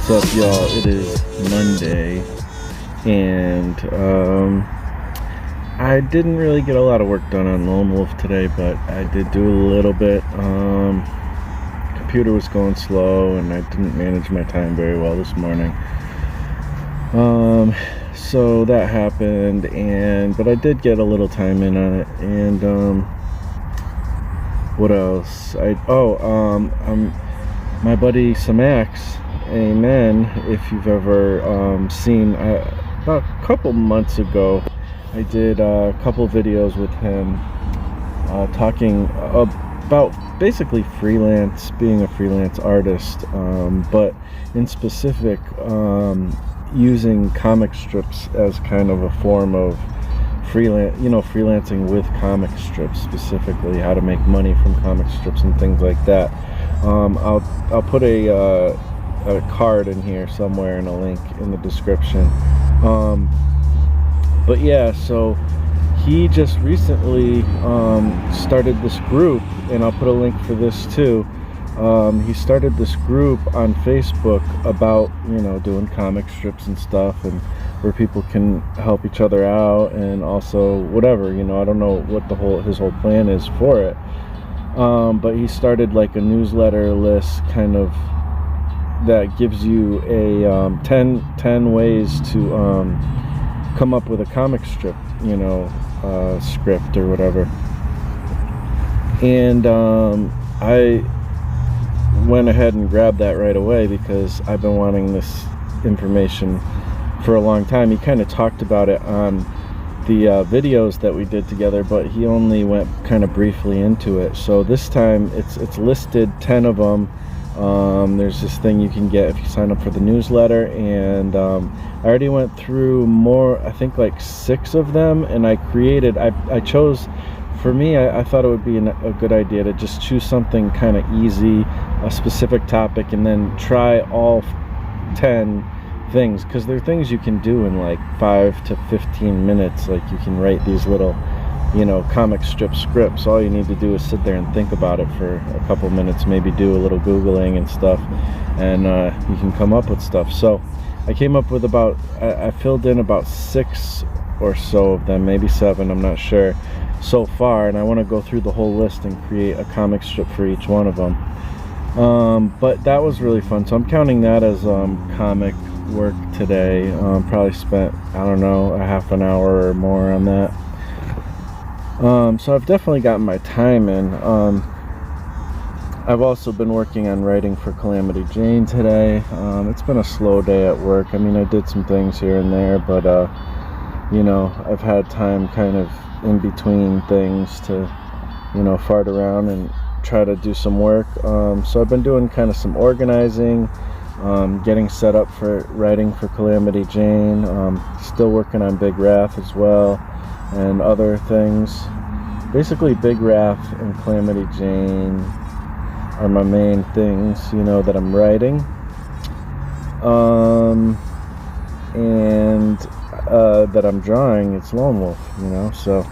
What's up, y'all? It is Monday, and I didn't really get a lot of work done on Lone Wolf today, but I did do a little bit. Computer was going slow, and I didn't manage my time very well this morning. So that happened, but I did get a little time in on it, and what else? My buddy Samax. Amen. If you've ever seen, about a couple months ago, I did a couple videos with him talking about basically being a freelance artist, but in specific using comic strips as kind of a form of freelancing with comic strips, specifically how to make money from comic strips and things like that. I'll put a card in here somewhere and a link in the description. But yeah, so he just recently started this group, and I'll put a link for this too. He started this group on Facebook about doing comic strips and stuff, and where people can help each other out, and also whatever, I don't know what his whole plan is for it. But he started like a newsletter list kind of that gives you a 10 ways to come up with a comic strip, script or whatever. And I went ahead and grabbed that right away because I've been wanting this information for a long time. He kind of talked about it on the videos that we did together, but he only went kind of briefly into it. So this time it's listed 10 of them. There's this thing you can get if you sign up for the newsletter, and I already went through more, I think like 6 of them, and I chose, for me, I thought it would be a good idea to just choose something kind of easy, a specific topic, and then try all 10 things, because they're things you can do in like 5 to 15 minutes. Like you can write these little comic strip scripts. All you need to do is sit there and think about it for a couple minutes, maybe do a little Googling and stuff, and you can come up with stuff. So I came up with I filled in about 6 or so of them, maybe 7, I'm not sure, so far, and I want to go through the whole list and create a comic strip for each one of them. But that was really fun, so I'm counting that as comic work today. Probably spent, I don't know, a half an hour or more on that. So I've definitely gotten my time in. I've also been working on writing for Calamity Jane today. It's been a slow day at work. I mean, I did some things here and there, but I've had time kind of in between things to fart around and try to do some work. So I've been doing kind of some organizing, getting set up for writing for Calamity Jane, still working on Big Wrath as well, and other things. Basically, Big Wrath and Calamity Jane are my main things, that I'm writing. And that I'm drawing, it's Lone Wolf, so.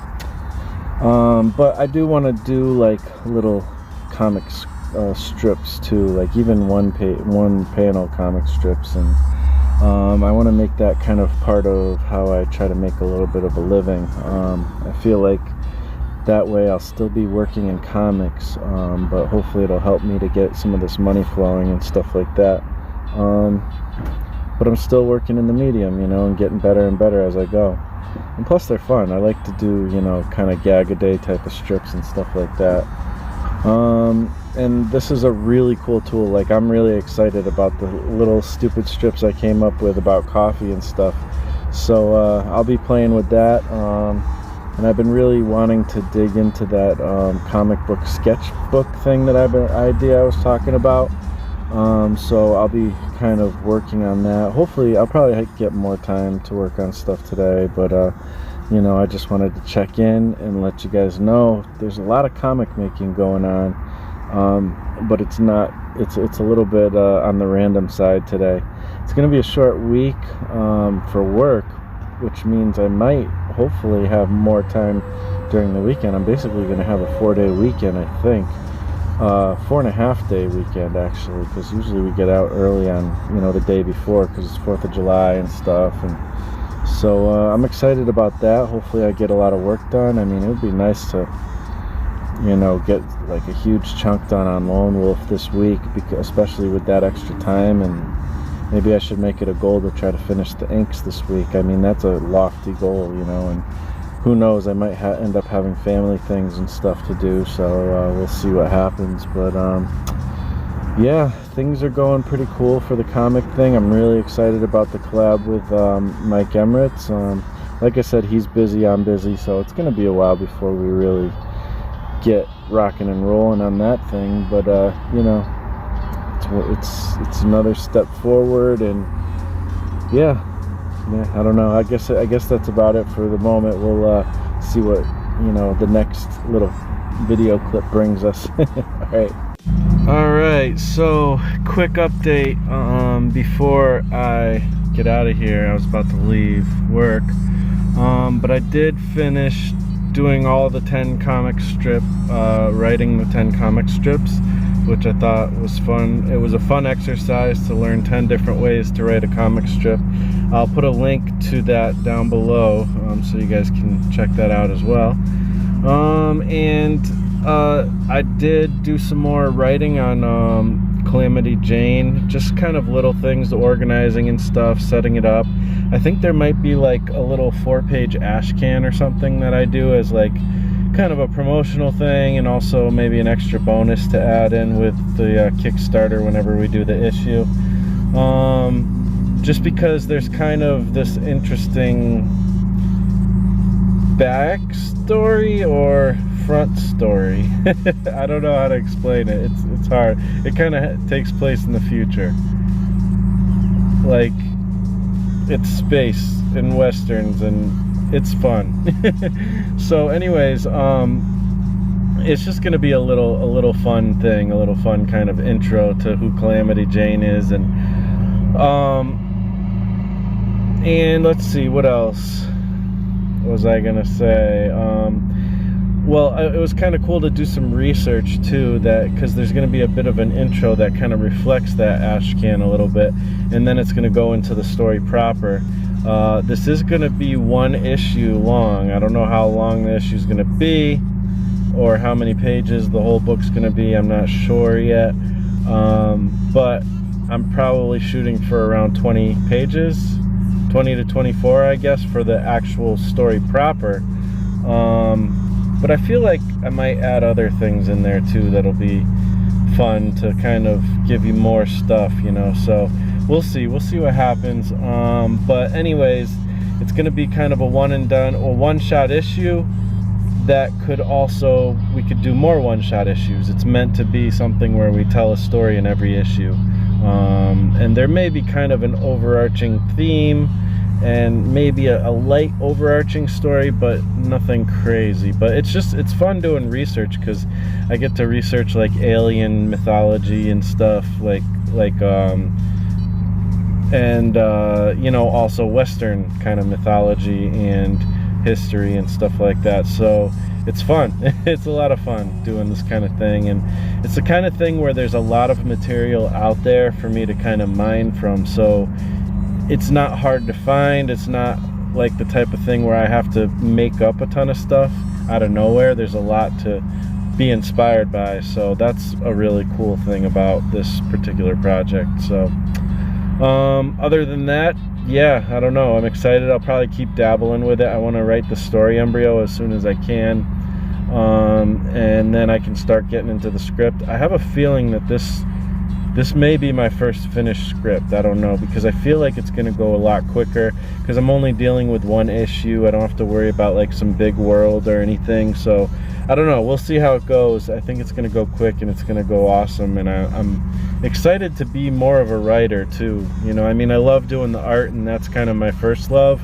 But I do want to do like little comic strips too, like even one panel comic strips, and I want to make that kind of part of how I try to make a little bit of a living. I feel like that way I'll still be working in comics, but hopefully it'll help me to get some of this money flowing and stuff like that. But I'm still working in the medium, and getting better and better as I go. And plus they're fun. I like to do, kind of gag-a-day type of strips and stuff like that. And this is a really cool tool. Like, I'm really excited about the little stupid strips I came up with about coffee and stuff. So I'll be playing with that. And I've been really wanting to dig into that comic book sketchbook thing idea I was talking about. So I'll be kind of working on that. Hopefully I'll probably get more time to work on stuff today, but I just wanted to check in and let you guys know there's a lot of comic making going on, but it's a little bit on the random side today. It's going to be a short week for work, which means I might hopefully have more time during the weekend. I'm basically going to have a 4-day weekend, I think. 4.5 day weekend actually, because usually we get out early on, you know, the day before, because it's 4th of July and stuff. And so I'm excited about that. Hopefully I get a lot of work done. I mean, it would be nice to, you know, get like a huge chunk done on Lone Wolf this week, because, especially with that extra time. And maybe I should make it a goal to try to finish the inks this week. I mean, that's a lofty goal, you know, and who knows, I might end up having family things and stuff to do, so we'll see what happens. But yeah, things are going pretty cool for the comic thing. I'm really excited about the collab with Mike Emirates. Like I said, he's busy, I'm busy, so it's going to be a while before we really get rocking and rolling on that thing. But you know, it's another step forward, and yeah, I don't know. I guess that's about it for the moment. We'll see what, you know, the next little video clip brings us. All right. So quick update before I get out of here. I was about to leave work, but I did finish doing all the 10 comic strip, writing the 10 comic strips, which I thought was fun. It was a fun exercise to learn 10 different ways to write a comic strip. I'll put a link to that down below, so you guys can check that out as well. And I did do some more writing on Calamity Jane, just kind of little things, the organizing and stuff, setting it up. I think there might be like a little 4-page ash can or something that I do as like kind of a promotional thing, and also maybe an extra bonus to add in with the Kickstarter whenever we do the issue. Just because there's kind of this interesting backstory or front story. I don't know how to explain it. It's hard. It kind of takes place in the future. Like, it's space and westerns, and it's fun. So anyways, it's just gonna be a little fun thing, a little fun kind of intro to who Calamity Jane is. And let's see, what else was I gonna say? Well, it was kind of cool to do some research too, that because there's going to be a bit of an intro that kind of reflects that ash can a little bit, and then it's going to go into the story proper. This is going to be 1 issue long. I don't know how long the issue is going to be, or how many pages the whole book's going to be. I'm not sure yet, but I'm probably shooting for around 20 pages, 20 to 24, I guess, for the actual story proper. But I feel like I might add other things in there too that'll be fun to kind of give you more stuff, you know. So we'll see what happens. But anyways, it's going to be kind of a one and done, or one-shot issue that could also, we could do more one-shot issues. It's meant to be something where we tell a story in every issue, and there may be kind of an overarching theme and maybe a light overarching story, but nothing crazy. But it's fun doing research, because I get to research like alien mythology and stuff, and you know, also Western kind of mythology and history and stuff like that. So it's fun. It's a lot of fun doing this kind of thing, and it's the kind of thing where there's a lot of material out there for me to kind of mine from. So it's not hard to find. It's not like the type of thing where I have to make up a ton of stuff out of nowhere. There's a lot to be inspired by, so that's a really cool thing about this particular project. So other than that, yeah, I don't know, I'm excited. I'll probably keep dabbling with it. I want to write the story embryo as soon as I can, and then I can start getting into the script. I have a feeling that this may be my first finished script. I don't know, because I feel like it's going to go a lot quicker, because I'm only dealing with 1 issue. I don't have to worry about like some big world or anything. So I don't know, we'll see how it goes. I think it's going to go quick, and it's going to go awesome, and I'm excited to be more of a writer too, you know. I mean, I love doing the art, and that's kind of my first love,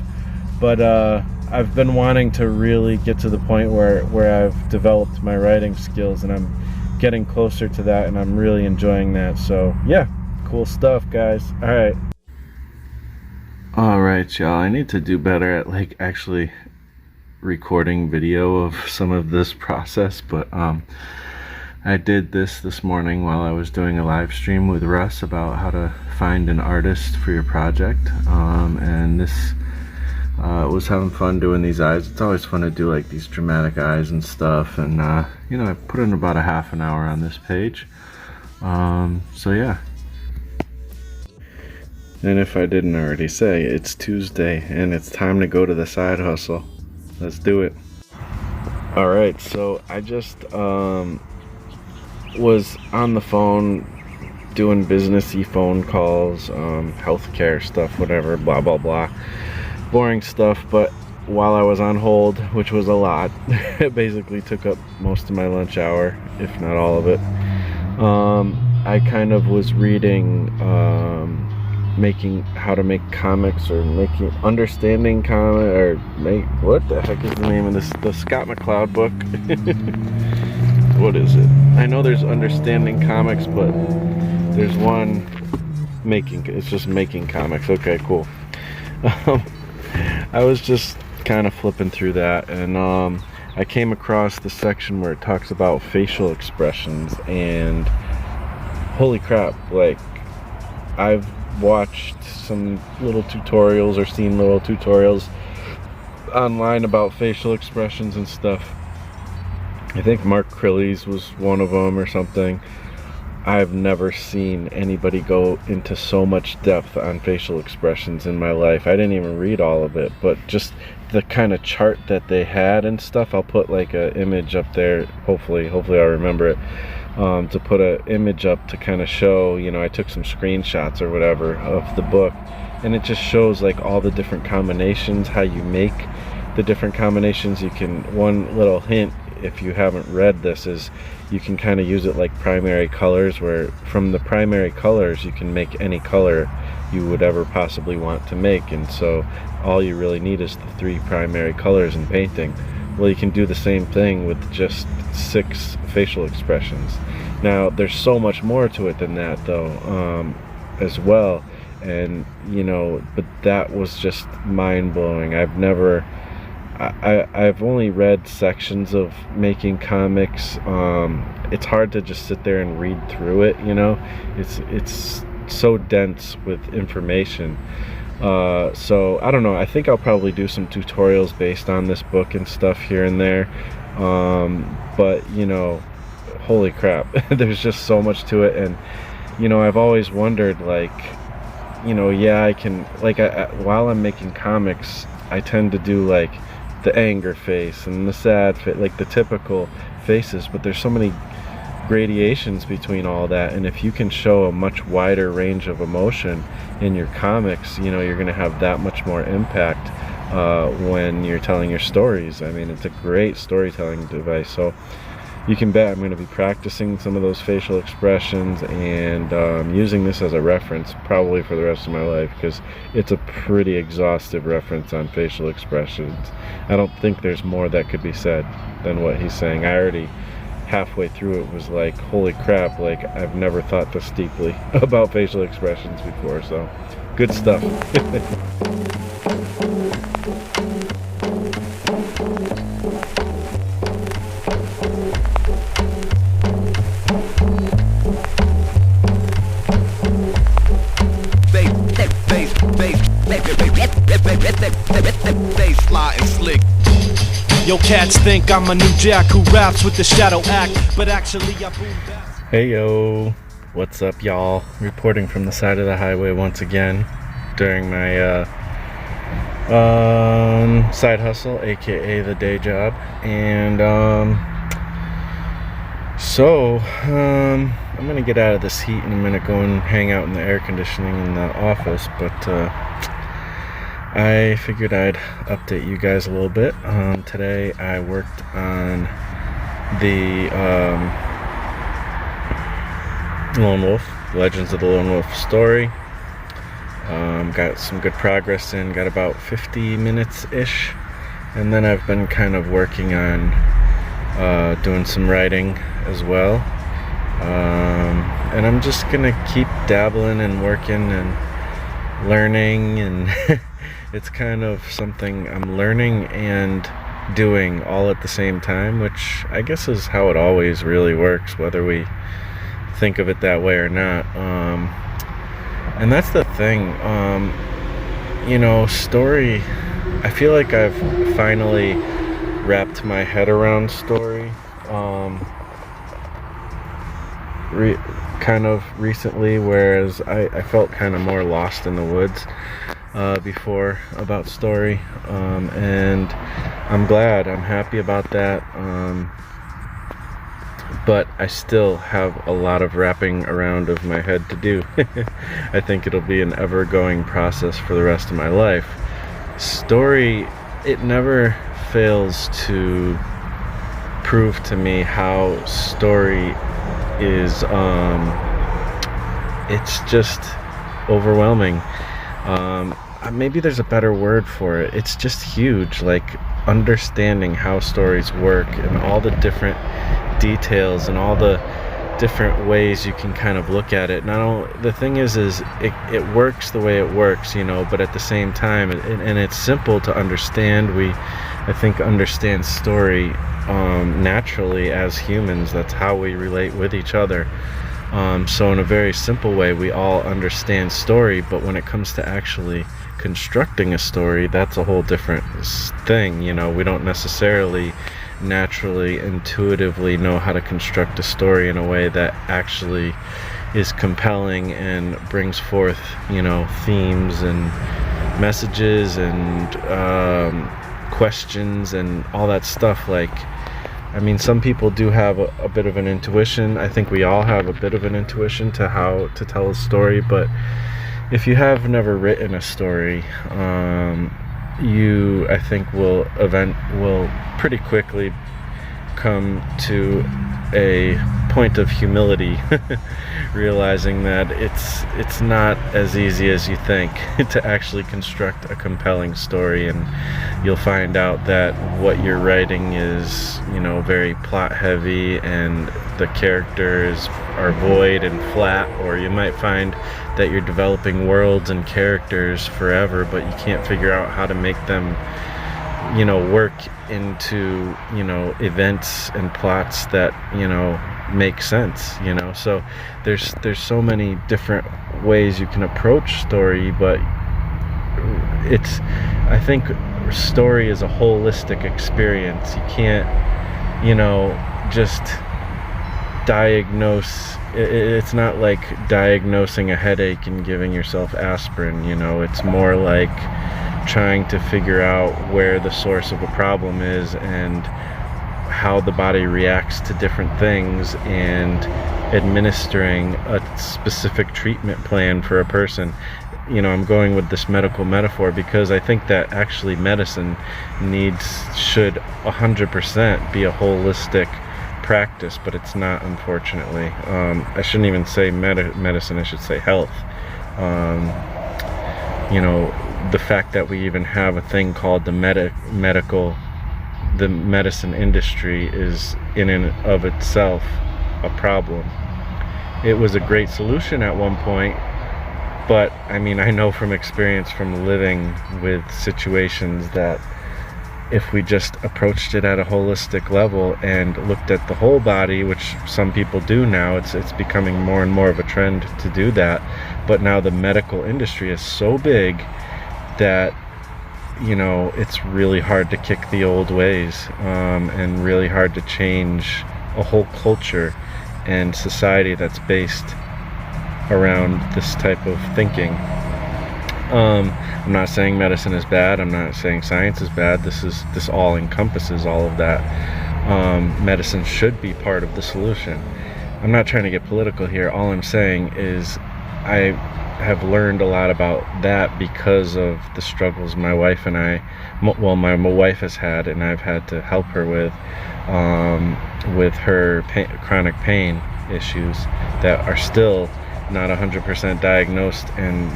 but I've been wanting to really get to the point where I've developed my writing skills, and I'm getting closer to that, and I'm really enjoying that. So yeah, cool stuff, guys. All right, y'all, I need to do better at like actually recording video of some of this process, but I did this morning while I was doing a live stream with Russ about how to find an artist for your project, and this was having fun doing these eyes. It's always fun to do like these dramatic eyes and stuff, and you know, I put in about a half an hour on this page, so yeah. And if I didn't already say, it's Tuesday and it's time to go to the side hustle. Let's do it. Alright, so I just was on the phone doing businessy phone calls, healthcare stuff, whatever, blah blah blah, boring stuff. But while I was on hold, which was a lot, it basically took up most of my lunch hour, if not all of it, I kind of was reading how to make comics, or understanding comic, or what the heck is the name of this, the Scott McCloud book? What is it? I know there's understanding comics, but there's one it's just making comics. Okay, cool. I was just kind of flipping through that, and I came across the section where it talks about facial expressions, and holy crap, like, I've watched some little tutorials or seen little tutorials online about facial expressions and stuff. I think Mark Crilly's was one of them or something. I've never seen anybody go into so much depth on facial expressions in my life. I didn't even read all of it, but just the kind of chart that they had and stuff. I'll put like an image up there, hopefully I'll remember it, to put an image up to kind of show, you know, I took some screenshots or whatever of the book, and it just shows like all the different combinations, how you make the different combinations. You can, one little hint, if you haven't read this, is you can kind of use it like primary colors, where from the primary colors you can make any color you would ever possibly want to make. And so all you really need is the 3 primary colors in painting. Well, you can do the same thing with just 6 facial expressions. Now there's so much more to it than that though, as well, and you know, but that was just mind-blowing. I've only read sections of making comics. It's hard to just sit there and read through it, you know. It's so dense with information. So I don't know, I think I'll probably do some tutorials based on this book and stuff here and there. But you know, holy crap, there's just so much to it. And you know, I've always wondered, like, you know, yeah, I can, like, while I'm making comics, I tend to do like the anger face and the sad face, like the typical faces, but there's so many gradations between all that, and if you can show a much wider range of emotion in your comics, you know, you're going to have that much more impact when you're telling your stories. I mean, it's a great storytelling device, so you can bet I'm going to be practicing some of those facial expressions and using this as a reference probably for the rest of my life, because it's a pretty exhaustive reference on facial expressions. I don't think there's more that could be said than what he's saying. I already halfway through it was like, holy crap, like I've never thought this deeply about facial expressions before. So good stuff. Yo, cats think I'm a new jack who raps with the shadow act, but actually I boom back. Hey yo, what's up y'all? Reporting from the side of the highway once again during my side hustle, aka the day job. And I'm gonna get out of this heat in a minute, go and hang out in the air conditioning in the office, but I figured I'd update you guys a little bit. Today I worked on the Lone Wolf, Legends of the Lone Wolf story. Got some good progress in, got about 50 minutes-ish, and then I've been kind of working on doing some writing as well. And I'm just gonna keep dabbling and working and learning, and it's kind of something I'm learning and doing all at the same time, which I guess is how it always really works, whether we think of it that way or not. And that's the thing. Story, I feel like I've finally wrapped my head around story kind of recently, whereas I felt kind of more lost in the woods before about story, and I'm happy about that, but I still have a lot of wrapping around of my head to do. I think it'll be an ever-going process for the rest of my life. Story, it never fails to prove to me how story is, it's just overwhelming. Maybe there's a better word for it. It's just huge, like understanding how stories work and all the different details and all the different ways you can kind of look at it. The thing is it works the way it works, but at the same time, and it's simple to understand. I think understand story naturally as humans. That's how we relate with each other. So in a very simple way, we all understand story, but when it comes to actually constructing a story, that's a whole different thing. We don't necessarily naturally, intuitively know how to construct a story in a way that actually is compelling and brings forth, themes and messages and questions and all that stuff. Some people do have a bit of an intuition. I think we all have a bit of an intuition to how to tell a story, but if you have never written a story, you, I think, will pretty quickly come to a point of humility, realizing that it's not as easy as you think to actually construct a compelling story, and you'll find out that what you're writing is, very plot heavy, and the characters are void and flat, or you might find that you're developing worlds and characters forever, but you can't figure out how to make them, work into, events and plots that, make sense, so there's so many different ways you can approach story, but I think story is a holistic experience. You can't, just diagnose. It's not like diagnosing a headache and giving yourself aspirin. It's more like trying to figure out where the source of a problem is and how the body reacts to different things, and administering a specific treatment plan for a person. I'm going with this medical metaphor because I think that actually medicine should 100% be a holistic practice, but it's not, unfortunately. I shouldn't even say medicine, I should say health. The fact that we even have a thing called the medicine industry is in and of itself a problem. It was a great solution at one point, but I know from experience, from living with situations, that if we just approached it at a holistic level and looked at the whole body, which some people do now, it's becoming more and more of a trend to do that, but now the medical industry is so big that it's really hard to kick the old ways, and really hard to change a whole culture and society that's based around this type of thinking. I'm not saying medicine is bad. I'm not saying science is bad. This all encompasses all of that. Medicine should be part of the solution. I'm not trying to get political here. All I'm saying is I have learned a lot about that because of the struggles my wife and my wife has had, and I've had to help her with her chronic pain issues that are still not 100% diagnosed, and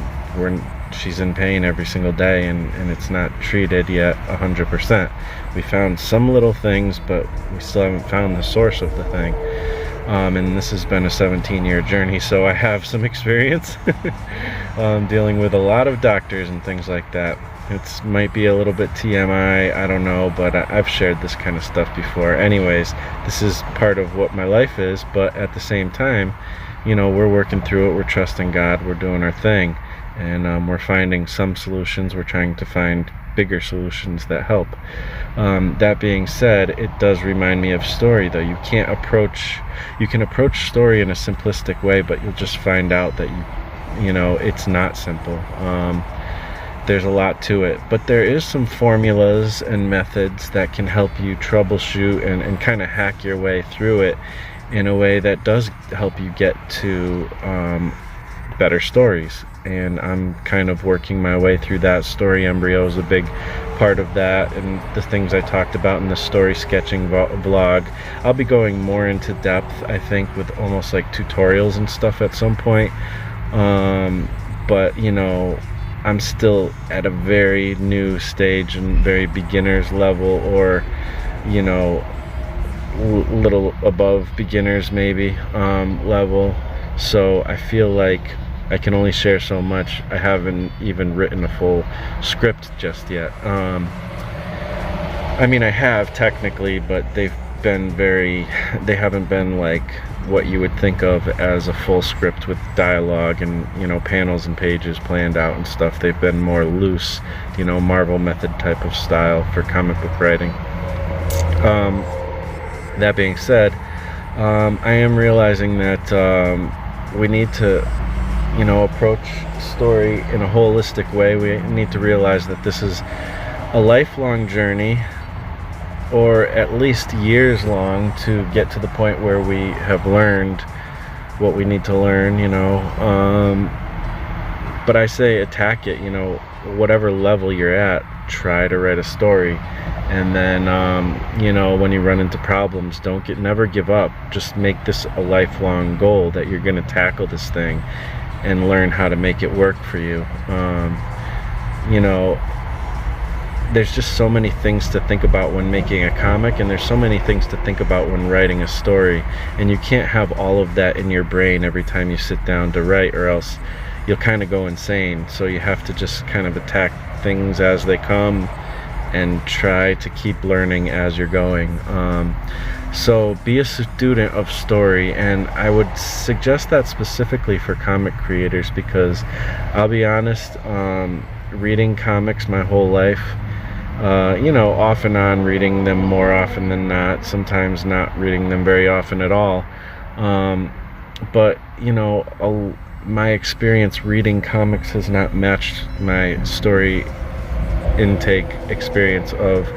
she's in pain every single day, and it's not treated yet 100%. We found some little things, but we still haven't found the source of the thing. And this has been a 17-year journey, so I have some experience dealing with a lot of doctors and things like that. It's might be a little bit TMI, I don't know, but I've shared this kind of stuff before. Anyways, this is part of what my life is, but at the same time, we're working through it. We're trusting God. We're doing our thing, and we're finding some solutions. We're trying to find bigger solutions that help. That being said, it does remind me of story, though. You can approach story in a simplistic way, but you'll just find out that it's not simple. There's a lot to it, but there is some formulas and methods that can help you troubleshoot and kind of hack your way through it in a way that does help you get to better stories. And I'm kind of working my way through that. Story Embryo is a big part of that, and the things I talked about in the story sketching vlog. I'll be going more into depth, I think, with almost like tutorials and stuff at some point. But I'm still at a very new stage and very beginner's level, or little above beginners maybe level. So I feel like I can only share so much. I haven't even written a full script just yet. I mean, I have technically, but they haven't been like what you would think of as a full script with dialogue and panels and pages planned out and stuff. They've been more loose, Marvel method type of style for comic book writing. That being said, I am realizing that we need to approach story in a holistic way. We need to realize that this is a lifelong journey, or at least years long, to get to the point where we have learned what we need to learn, but I say attack it, whatever level you're at, try to write a story. And then when you run into problems, never give up. Just make this a lifelong goal, that you're going to tackle this thing and learn how to make it work for you. There's just so many things to think about when making a comic, and there's so many things to think about when writing a story, and you can't have all of that in your brain every time you sit down to write, or else you'll kind of go insane. So you have to just kind of attack things as they come and try to keep learning as you're going. So be a student of story, and I would suggest that specifically for comic creators, because I'll be honest, reading comics my whole life, off and on, reading them more often than not, sometimes not reading them very often at all, but my experience reading comics has not matched my story intake experience of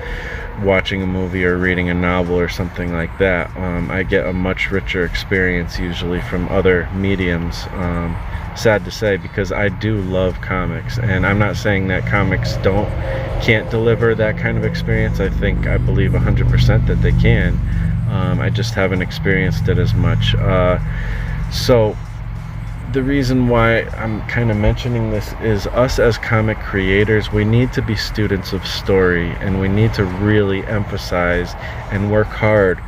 watching a movie or reading a novel or something like that. I get a much richer experience usually from other mediums, sad to say, because I do love comics, and I'm not saying that comics can't deliver that kind of experience. I believe 100% that they can. I just haven't experienced it as much. So the reason why I'm kind of mentioning this is, us as comic creators, we need to be students of story, and we need to really emphasize and work hard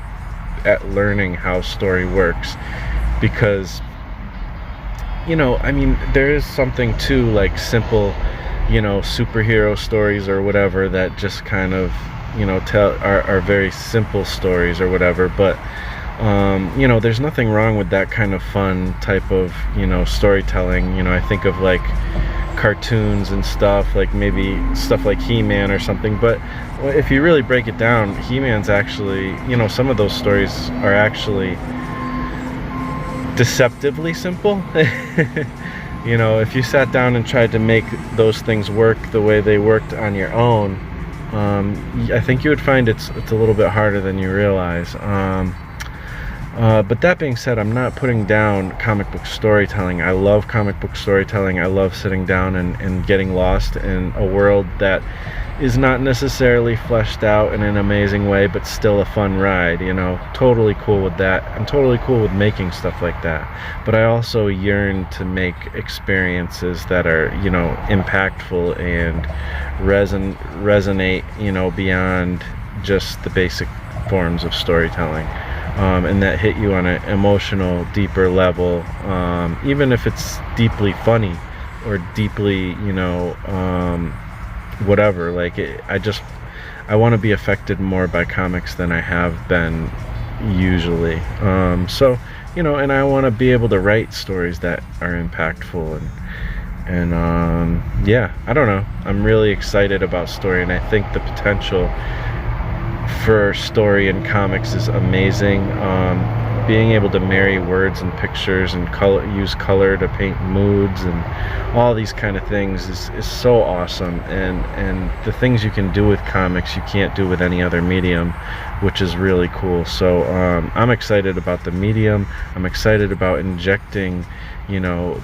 at learning how story works, because there is something to like simple superhero stories or whatever that just kind of are very simple stories or whatever, but there's nothing wrong with that kind of fun type of storytelling. I think of like cartoons and stuff, like maybe stuff like He-Man or something, but if you really break it down, He-Man's actually, some of those stories are actually deceptively simple. If you sat down and tried to make those things work the way they worked on your own, I think you would find it's a little bit harder than you realize. But that being said, I'm not putting down comic book storytelling. I love comic book storytelling. I love sitting down and getting lost in a world that is not necessarily fleshed out in an amazing way, but still a fun ride, totally cool with that. I'm totally cool with making stuff like that. But I also yearn to make experiences that are, impactful and resonate, beyond just the basic forms of storytelling. And that hit you on an emotional, deeper level, even if it's deeply funny or deeply, whatever. Like I want to be affected more by comics than I have been usually. So and I want to be able to write stories that are impactful, and yeah, I don't know. I'm really excited about story, and I think the potential for story in comics is amazing. Being able to marry words and pictures and use color to paint moods and all these kind of things is so awesome. And the things you can do with comics you can't do with any other medium, which is really cool. So I'm excited about the medium. I'm excited about injecting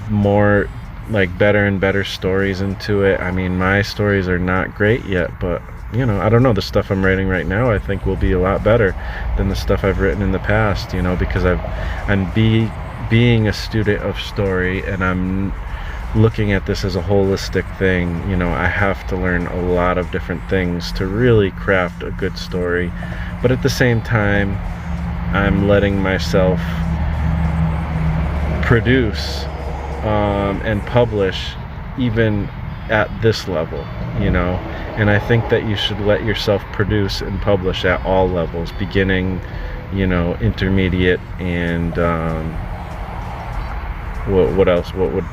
more, like, better and better stories into it. I mean, my stories are not great yet, but I don't know, the stuff I'm writing right now I think will be a lot better than the stuff I've written in the past, because I'm being a student of story, and I'm looking at this as a holistic thing. I have to learn a lot of different things to really craft a good story, but at the same time I'm letting myself produce and publish even at this level, and I think that you should let yourself produce and publish at all levels, beginning, intermediate, and what else, what would,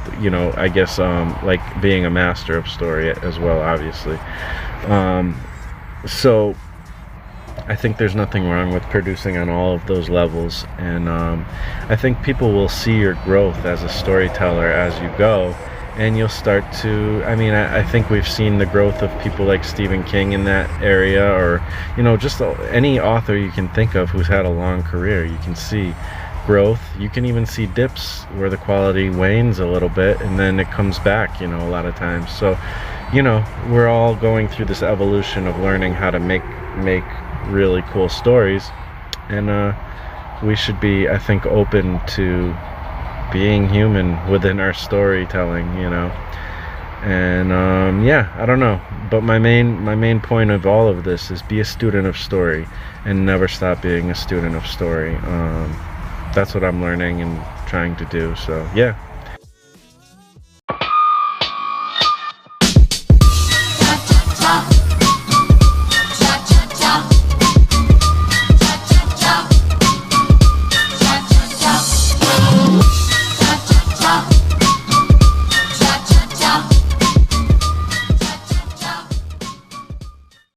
I guess, like being a master of story as well, obviously. So I think there's nothing wrong with producing on all of those levels, and I think people will see your growth as a storyteller as you go, and you'll start to, I think we've seen the growth of people like Stephen King in that area, or just any author you can think of who's had a long career. You can see growth. You can even see dips where the quality wanes a little bit and then it comes back, a lot of times. So we're all going through this evolution of learning how to make really cool stories, and we should be, I think, open to being human within our storytelling, and yeah, I don't know, but my main point of all of this is be a student of story and never stop being a student of story. That's what I'm learning and trying to do. So yeah.